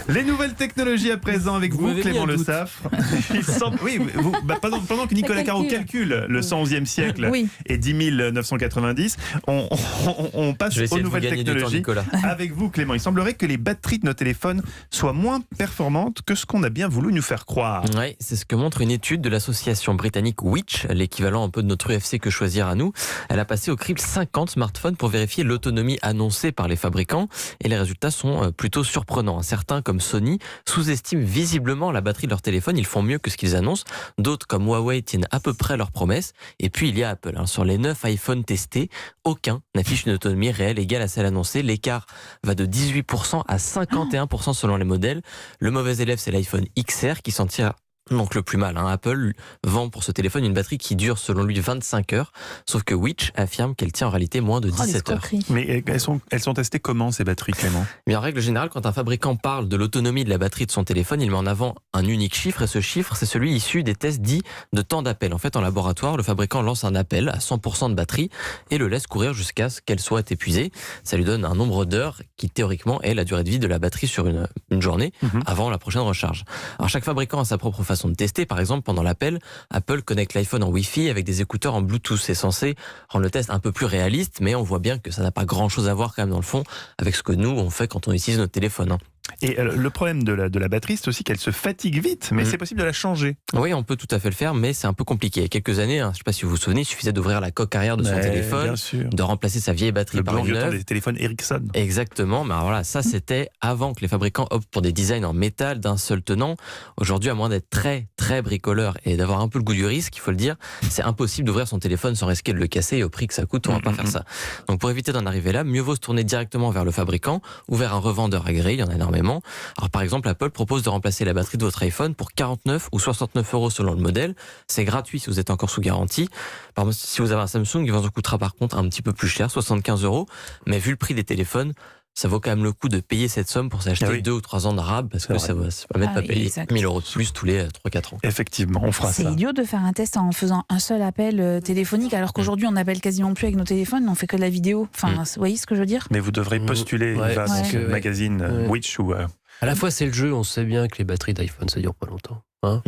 Les nouvelles technologies à présent avec vous, m'avez Clément mis un Le doute. Saffre. Oui, pendant que Nicolas Caro calcule le 111e siècle Oui. et 10 990, on passe Je vais aux essayer de vous nouvelles gagner du temps, technologies. Nicolas. Avec vous, Clément, il semblerait que les batteries de nos téléphones soient moins performantes que ce qu'on a bien voulu nous faire croire. Oui, c'est ce que montre une étude de l'association britannique Which, l'équivalent un peu de notre UFC Que Choisir à nous. Elle a passé au crible 50 smartphones pour vérifier l'autonomie annoncée par les fabricants et les résultats sont plutôt surprenants. Certains, comme Sony, sous-estiment visiblement la batterie de leur téléphone. Ils font mieux que ce qu'ils annoncent. D'autres, comme Huawei, tiennent à peu près leurs promesses. Et puis, il y a Apple. Sur les 9 iPhones testés, aucun n'affiche une autonomie réelle égale à celle annoncée. L'écart va de 18% à 51% selon les modèles. Le mauvais élève, c'est l'iPhone XR qui s'en tire donc le plus mal. Apple vend pour ce téléphone une batterie qui dure selon lui 25 heures, sauf que Which affirme qu'elle tient en réalité moins de 17 heures. Mais elles sont testées comment, ces batteries, Clément ? Mais en règle générale, quand un fabricant parle de l'autonomie de la batterie de son téléphone, il met en avant un unique chiffre, et ce chiffre, c'est celui issu des tests dits de temps d'appel. En fait, en laboratoire, le fabricant lance un appel à 100% de batterie et le laisse courir jusqu'à ce qu'elle soit épuisée. Ça lui donne un nombre d'heures qui, théoriquement, est la durée de vie de la batterie sur une journée avant la prochaine recharge. Alors, chaque fabricant a sa propre façon de tester. Par exemple, pendant l'appel, Apple connecte l'iPhone en Wi-Fi avec des écouteurs en Bluetooth. C'est censé rendre le test un peu plus réaliste, mais on voit bien que ça n'a pas grand-chose à voir quand même dans le fond avec ce que nous, on fait quand on utilise notre téléphone. Et le problème de la batterie, c'est aussi qu'elle se fatigue vite, mais c'est possible de la changer. Oui, on peut tout à fait le faire, mais c'est un peu compliqué. Il y a quelques années, je ne sais pas si vous vous souvenez, il suffisait d'ouvrir la coque arrière de son téléphone, de remplacer sa vieille batterie par une neuve. Des téléphones Ericsson. Exactement, mais alors voilà, ça c'était avant que les fabricants optent pour des designs en métal d'un seul tenant. Aujourd'hui, à moins d'être très très bricoleur et d'avoir un peu le goût du risque, il faut le dire, c'est impossible d'ouvrir son téléphone sans risquer de le casser, et au prix que ça coûte, on ne va pas faire ça. Donc pour éviter d'en arriver là, mieux vaut se tourner directement vers le fabricant ou vers un revendeur agréé, il y en a énormément. Alors par exemple, Apple propose de remplacer la batterie de votre iPhone pour 49 ou 69 euros selon le modèle. C'est gratuit si vous êtes encore sous garantie. Par exemple, si vous avez un Samsung, il vous en coûtera par contre un petit peu plus cher, 75 euros. Mais vu le prix des téléphones, ça vaut quand même le coup de payer cette somme pour s'acheter 2 ou 3 ans de rab, parce que ça va permettre de pas payer 1000 euros de plus tous les 3-4 ans. Effectivement, on fera ça. C'est idiot de faire un test en faisant un seul appel téléphonique, alors qu'aujourd'hui on n'appelle quasiment plus avec nos téléphones, on fait que de la vidéo. Enfin, vous voyez ce que je veux dire ? Mais vous devrez postuler dans ce magazine Which ou... À la fois, c'est le jeu, on sait bien que les batteries d'iPhone, ça dure pas longtemps. Non,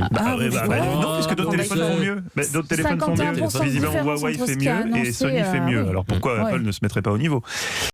puisque d'autres téléphones font mieux. D'autres téléphones font mieux. Visiblement, Huawei fait mieux et Sony fait mieux. Alors pourquoi Apple ne se mettrait pas au niveau ?